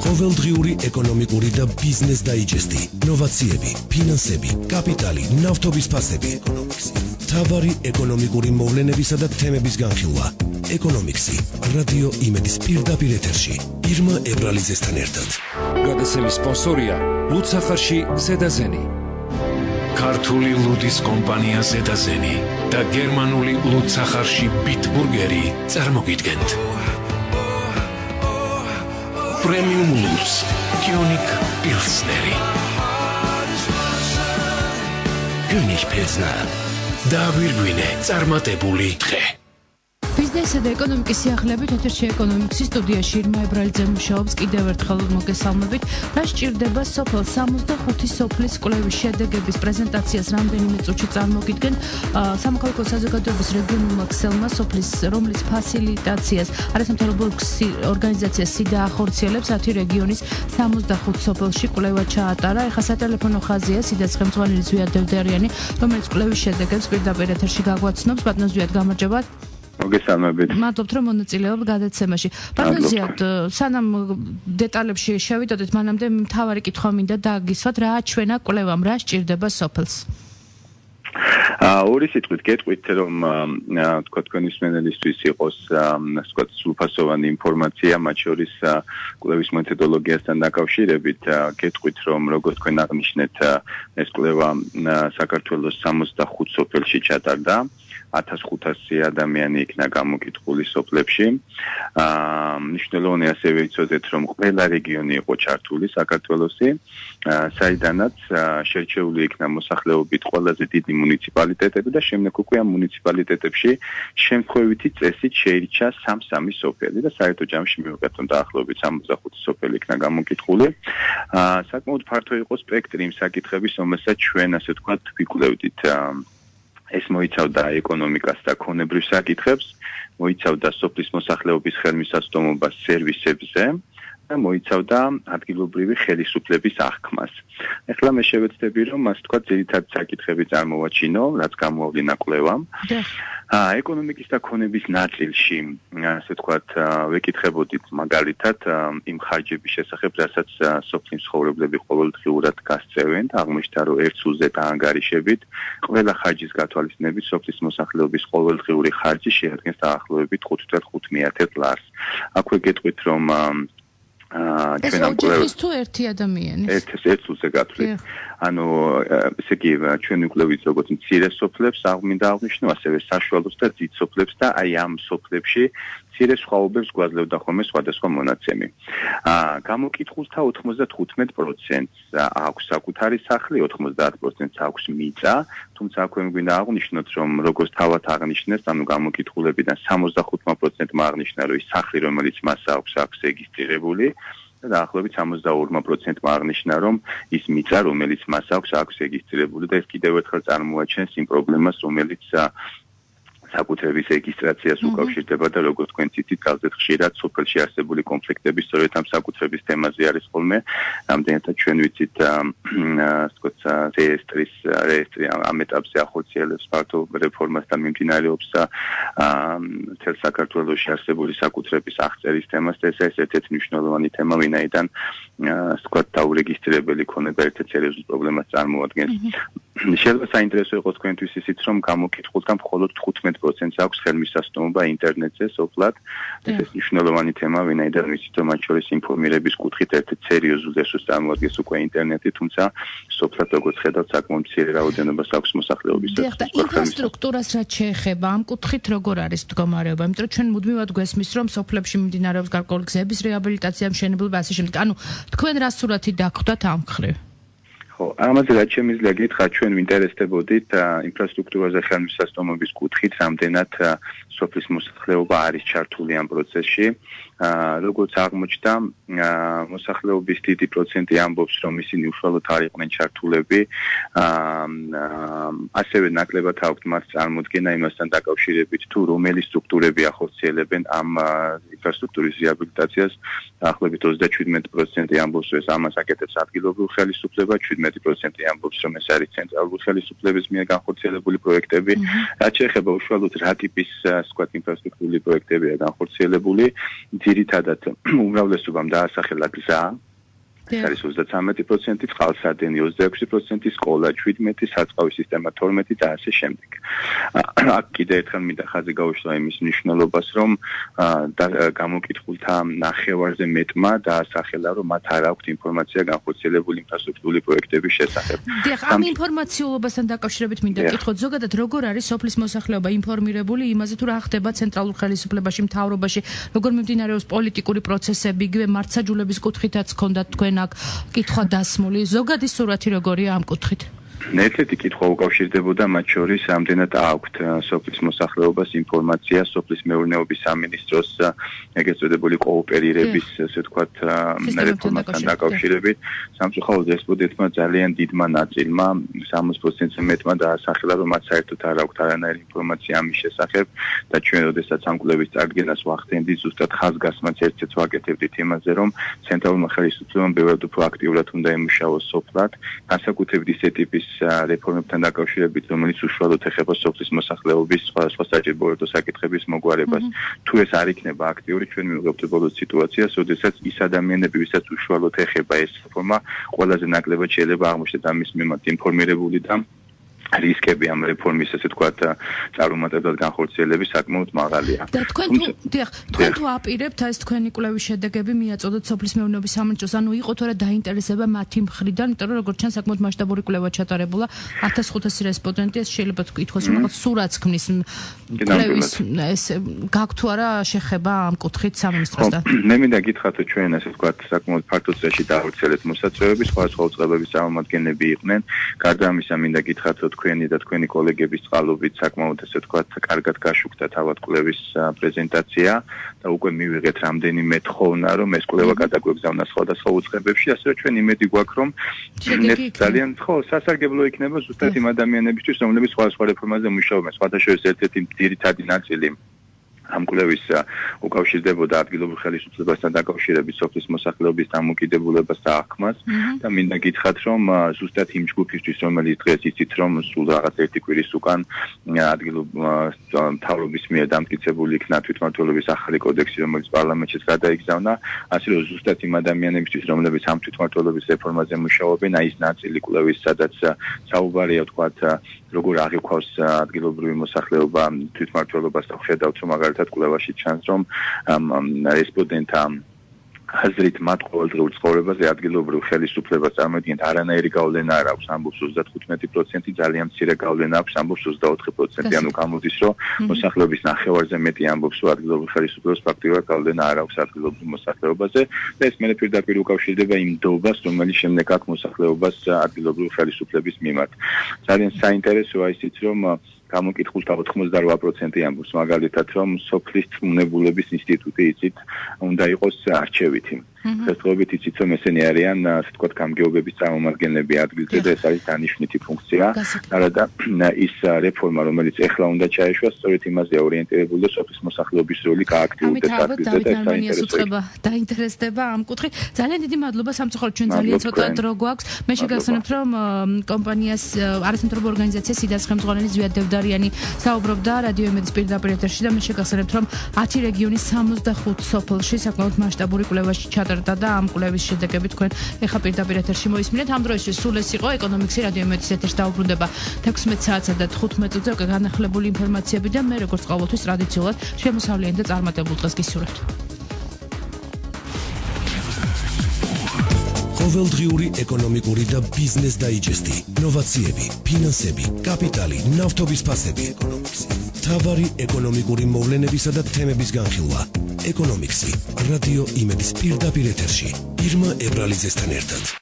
ყოველდღიური ეკონომიკური და ბიზნეს დაიჯესტი, ნოვაციები, ფინანსები, კაპიტალი, ნავთობის ფასები, მთავარი ეკონომიკური მოვლენებისა და თემების განხილვა. ეკონომიქსი, რადიო იმედის პირდაპირ ეთერში, ირმა ებრალიძესთან ერთად. გადაცემის სპონსორია ლუდსახარში ზედაზენი. ქართული ლუდის კომპანია ზედაზენი და გერმანული ლუდსახარში ბიტბურგერი წარმოგიდგენთ. პრემიუმ ლუდს, ტიუნიკ პილსნერი. გუნიშ პილსნა. დავირგვინე წარმატებული დღე. ბიზნესსა და ეკონომიკის სიახლეებით ეთერში ეკონომიქსის სტუდიაში ირმა ებრალიძე მუშაობს. კიდევ ერთხელ მოგესალმებით. რა სჭირდება სოფელ 65 სოფლის კვლევის შედეგების პრეზენტაციას რამდენიმე წუთში წარმოგიდგენ სამოქალაქო საზოგადოების რეგიონულმა ქსელმა სოფლის, რომლის ფასილიტაციას არასამთავრობო ორგანიზაცია სიდა ახორციელებს 10 რეგიონის 65 სოფელში კვლევა ჩაატარა. ეხლა სატელეფონო ხაზია სიდაც ხელმძღვანელი ზვიად დევდარიანი, რომელიც კვლევის შედეგებს პირდაპირ ეთერში გაგვაცნობს. ბატონ ზვიად, გამარჯობა. მოგესალმებით. მადლობთ, რომ მონაწილეობთ გადაცემაში. ბატონ ზვიად, სანამ დეტალებში შევიდოდეთ, მანამდე მთავარი კითხვა მინდა დააგისვათ, რა აჩვენა კვლევამ, რა სჭირდება სოფელს? ორი სიტყვით გეტყვით, რომ თქვა თქვენი მსმენელისთვის იყოს თქვა სრულფასოვანი ინფორმაცია, მათ შორის კვლევის მეთოდოლოგიასთან დაკავშირებით, გეტყვით, რომ როგორც თქვენ აღნიშნეთ, ეს კვლევა საქართველოს 65 სოფელში ჩატარდა. 1500 ადამიანი იქნა გამოკითხული სოფლებში. მნიშვნელოვანი ასევე იცოდეთ, რომ ყველა რეგიონი იყო ჩართული საქართველოსი, საიდანაც შერჩეული იქნა მოსახლეობით ყველაზე დიდი მუნიციპალიტეტები და შემდეგ უკვე ამ მუნიციპალიტეტებში შემთხვევითი წესით შეირჩა 3 სოფელი და საერთო ჯამში მივიღეთ, რომ დაახლოებით 65 სოფელი იქნა გამოკითხული. საკმაოდ ფართო იყო სპექტრი იმ საკითხების, რომელსაც ჩვენ ასე ვთქვათ ვიკვლევდით. ეს მოიცავდა ეკონომიკას და ქონებრივ საკითხებს, მოიცავდა სოფლის მოსახლეობის ხელმისაწვდომობას სერვისებზე და მოიცავდა ადგილობრივი ხელისუფლების აღქმას. ეხლა მე შევეცდები, რომ ასე ვთქვათ, ძირითადი საკითხები წარმოვაჩინო, რაც გამოავლინა კვლევამ. ეკონომიკის და ქონების ნაწილში, ასე ვთქვათ, ვეკითხებოდით მაგალითად იმ ხარჯების შესახებ, რასაც სოფლის მცხოვრებლები ყოველდღიურად გასწევენ, აღმოჩნდა, რომ ერთ სულზე დაანგარიშებით, ყველა ხარჯის გათვალისწინებით სოფლის მოსახლეობის ყოველდღიური ხარჯი შეადგენს დაახლოებით 5.5 ლარს. აქვე გეტყვით, რომ ჩვენ ამ კვლევას თუ ერთი ადამიანი ერთ სულზე გათვლით. ანუ ესე იგი ჩვენ ვიკვლევით როგორც მცირე სოფლებს, მინდა აღვნიშნო, ასევე საშუალო და დიდ სოფლებს და აი ამ სოფლებში მცირე სხვაობებს გვაძლევდა ხოლმე სხვადასხვა მონაცემი. გამოკითხულთა 95%-ს აქვს საკუთარი სახლი, 90%-ს აქვს მიწა, თუმცა აქვე გვინდა აღვნიშნოთ, რომ როგორც თავად აღნიშნეს, ანუ გამოკითხულებიდან 65%-მა აღნიშნა, რომ ის სახლი, რომელიც მას აქვს რეგისტრირებული და დაახლოებით 62%-მა აღნიშნა, რომ ის მიწა, რომელიც მას აქვს რეგისტრირებული და ეს კიდევ ერთხელ წარმოაჩენს იმ პრობლემას, რომელიც საკუთრების რეგისტრაციას უკავშირდება და როგორც თქვენ ცით, გაზეთ ხშირად სოფელში არსებული კონფლიქტები სწორედ ამ საკუთრების თემაზე არის ხოლმე. რამდენადაც ჩვენ ვიცით, რეესტრი ამ ეტაპზე ახორციელებს ფართო რეფორმას და მიმდინარეობს მთელ საქართველოში არსებული საკუთრების აღწერის თემას და ეს ერთ-ერთი მნიშვნელოვანი თემა, ვინაიდან დაურეგისტრირებელი ქონება ერთ-ერთ სერიოზულ პრობლემას წარმოადგენს. შეიძლება საინტერესო იყოს თქვენთვის ისიც, რომ გამოკითხულთა მხოლოდ 15%-ს აქვს ხელმისაწვდომობა ინტერნეტზე სოფლად. ეს მნიშვნელოვანი თემა, ვინაიდან ვიცით, რომ მათ შორის ინფორმირების კუთხით ერთ-ერთ სერიოზულ რესურსს წარმოადგენს უკვე ინტერნეტი, თუმცა სოფლად როგორც ხედავთ, საკმაოდ მცირე რაოდენობას აქვს მოსახლეობის. ინფრასტრუქტურას რაც შეეხება, ამ კუთხით როგორ არის მდგომარეობა? იმიტომ რომ ჩვენ მუდმივად გვესმის, რომ სოფლებში მიმდინარეობს გარკვეული გზების რეაბილიტაცია, მშენებლობა ასე შემდეგ. ანუ თქვენ რა სურათი დაგხვდათ ამ მხრივ? ხო, ამაზე რაც შემიძლია გითხრათ, ჩვენ ვინტერესდებოდით ინფრასტრუქტურაზე ხელმისაწვდომობის კუთხით, რამდენად სოფლის მოსახლეობა არის ჩართული ამ პროცესში. როგორც აღმოჩნდა, მოსახლეობის დიდი პროცენტი ამბობს, რომ ისინი უშუალოდ არ იყვნენ ჩართულები. ასევე ნაკლებად აქვთ მათ წარმოდგენა იმასთან დაკავშირებით, თუ რომელი სტრუქტურები ახორციელებენ ამ ინფრასტრუქტურის რეაბილიტაციას. დაახლოებით 37% ამბობს, რომ ეს ამას აკეთებს ადგილობრივი ხელისუფლება, 17% 11% ამბობს, რომ ეს არის ცენტრალური ხელისუფლების მიერ განხორციელებული პროექტები. რაც შეეხება უშუალოდ რა ტიპის ინფრასტრუქტურული პროექტებია განხორციელებული, ძირითადად უმრავლესობამ დაასახელა გზა, ეს არის 33%, წყალსადენი 26%, სკოლა 17%, საწვავის სისტემა 12% და ასე შემდეგ. აქ კიდევ ერთხელ მინდა ხაზი გავუშვა იმის მნიშვნელობას, რომ გამოკითხულთა ნახევარზე მეტმა დაასახელა, რომ მათ არ აქვთ ინფორმაცია განხორციელებული ინფრასტრუქტურული პროექტების შესახებ. დიახ, ამ ინფორმაციულობასთან დაკავშირებით მინდა გითხოთ, ზოგადად როგორ არის სოფლის მოსახლეობა ინფორმირებული იმაზე, თუ რა ხდება ცენტრალურ ხელისუფლებაში, მთავრობაში, როგორ მიმდინარეობს პოლიტიკური პროცესები, იგივე მართლმსაჯულების კუთხითაც ჰქონდათ თქვენ აქ კითხვა დასმული, ზოგადი სურათი როგორია ამ კუთხით? ერთ-ერთი კითხვა უკავშირდებოდა მათ შორის ამდენად აქვთ სოფლის მოსახლეობას ინფორმაცია სოფლის მეურნეობის სამინისტროს ეგრეთ წოდებული კოოპერირების ესე ვთქვათ რეფორმასთან დაკავშირებით სამწუხაროდ რესპონდენტმა ძალიან დიდმა ნაწილმა 60%-ზე მეტმა დაასახელა რომ მათ საერთოდ არ აქვთ არანაირი ინფორმაცია ამის შესახებ და ჩვენ როდესაც ამ კვლევის წარდგენას ვახდენდით ზუსტად ხაზგასმაც ერთ-ერთ ვაკეთებდით იმაზე რომ ცენტრალურმა ხელისუფლებამ ბევრად უფრო აქტიურად უნდა ემუშაოს სოფლად განსაკუთრებით ისეთი ტიპის რეფორმებთან დაკავშირებით, რომელიც უშუალოდ ეხება სოფლის მოსახლეობის სხვადასხვა საჭიროებო საკითხების მოგვარებას. თუ ეს არ იქნება აქტიური, ჩვენ მივიღებთ ბოლოს სიტუაციას, როდესაც ის ადამიანები, ვისაც უშუალოდ ეხება ეს რეფორმა, ყველაზე ნაკლებად შეიძლება აღმოჩნდეთ ამის მიმართ ინფორმირებული და რისკები ამ რეფორმის ესე ვთქვათ წარუმატებლად განხორციელების საკმაოდ მაღალია. და თქვენ თუ აპირებთ ეს თქვენი კვლევის შედეგები მიაწოდოთ სოფლის მეურნეობის სამინისტროს, ანუ იყო თუ არა დაინტერესება მათი მხრიდან, იმიტომ რომ როგორც ჩანს საკმაოდ მასშტაბური კვლევა ჩატარებულა 1500 რესპონდენტი, ეს შეიძლება ითქვას რომ რაღაც სურათს ქმნის კვლევის ეს გაქვთ თუ არა შეხება ამ კუთხით სამინისტროსთან. მე მინდა გითხრათ რომ ჩვენ ესე ვთქვათ საკმაოდ ფართო წრეში დავავრცელეთ მოსაწვევები, სხვადასხვა უწყებების წარმომადგენლები იყვნენ. გარდა ამისა მინდა გითხრათ რომ თქვენი და თქვენი კოლეგების წყალობით საკმაოდ ესე ვთქვათ კარგად გაშუქდა თავად კვლევის პრეზენტაცია და უკვე მივიღეთ რამდენიმე თხოვნა რომ ეს კვლევა გადაგვეგზავნა სხვადასხვა უწყებებში, ასე რომ ჩვენ იმედი გვაქვს რომ ძალიან სასარგებლო იქნება ზუსტად იმ ადამიანებისთვის, რომლებიც სხვადასხვა რეფორმაზე მუშაობენ. სხვადასხვა ერთ-ერთი ძირითადი ნაწილი ამ კვლევის უკავშირდებოდა ადგილობრივ ხელისუფლებასთან დაკავშირებით სოფლის მოსახლეობის დამოკიდებულებას და აღქმას და მინდა გითხრათ რომ ზუსტად იმ ჯგუფისთვის რომელიც დღეს იცით რომ სულ რაღაც ერთი კვირის უკან მთავრობის მიერ დამტკიცებული იქნა თვითმმართველობის ახალი კოდექსი რომელიც პარლამენტშიც გადაიგზავნა ასე რომ ზუსტად იმ ადამიანებისთვის რომლებიც ამ თვითმმართველობის რეფორმაზე მუშაობენ აი ეს ნაწილი კვლევის სადაც საუბარია ვთქვათ როგორ აღიქვავს ადგილობრივი მოსახლეობა თვითმმართველობას და ხედავთ რომ მაგალითად კვლევაში ჩანს რომ რესპონდენტთა აზრით მათ ყოველდღიურ ცხოვრებაზე ადგილობრივ ხელისუფლებას წარმოადგენთ არანაირი გავლენა არ აქვს ამბობს 35% ძალიან მცირე გავლენა აქვს ამბობს 24% ანუ გამოდის რომ მოსახლეობის ნახევარზე მეტი ამბობს რომ ადგილობრივ ხელისუფლებას ფაქტიურად გავლენა არ აქვს ადგილობრივ მოსახლეობაზე და ეს მე პირდაპირ უკავშირდება იმ დობას რომელიც შემდეგ აქვს მოსახლეობას ადგილობრივ ხელისუფლების მიმართ ძალიან საინტერესოა ისიც რომ გამოკითხულთა 88% ამბობს მაგალითად რომ სოფლის წვნებულების ინსტიტუტი იცით უნდა იყოს არჩევითი. დღესდღეობით იცით რომ ესენი არიან ასე ვთქვათ გამგეობების წარმომადგენლები ადგილზე და ეს არის დანიშნვითი ფუნქცია. არადა ის რეფორმა რომელიც ეხლა უნდა ჩაეშვას სწორედ იმაზე ორიენტირებული და სოფლის მოსახლეობის როლი გააქტიურდეს ადგილზე და საინტერესოა. დაინტერესდება ამ კუთხით. ძალიან დიდი მადლობა სამწუხაროდ ჩვენ ძალიან ცოტა დრო გვაქვს. მე შეგახსენებთ რომ კომპანიას არასამთავრობო ორგანიზაცია სიდას ხელმძღვანელი ზვიად დევდარიანი საუბრობდა რადიო იმედის პირდაპირ ეთერში და მე შეგახსენებთ რომ 10 რეგიონის 65 სოფელში საკმაოდ მასშტაბური კვლევაში ჩატარდა და ამ კვლევის შედეგები თქვენ ეხა პირდაპირ ეთერში მოისმინეთ. ამ დროისთვის სულ ეს იყო ეკონომიკსი რადიო იმედის ეთერში დაუბრუნდება 16 საათსა და 15 წუთზე უკვე განახლებული ინფორმაციები და მე როგორც ყოველთვის ტრადიციულად შემოსავლიანი და წარმატებულ დღეს გისურვებთ. ყოველდღიური ეკონომიკური და ბიზნეს დაიჯესტი, ნოვაციები, ფინანსები, კაპიტალი, ნავთობის ფასები, მთავარი ეკონომიკური მოვლენებისა და თემების განხილვა. ეკონომიკსი, რადიო იმედის პირდაპირ ეთერში, ირმა ებრალიძესთან ერთად.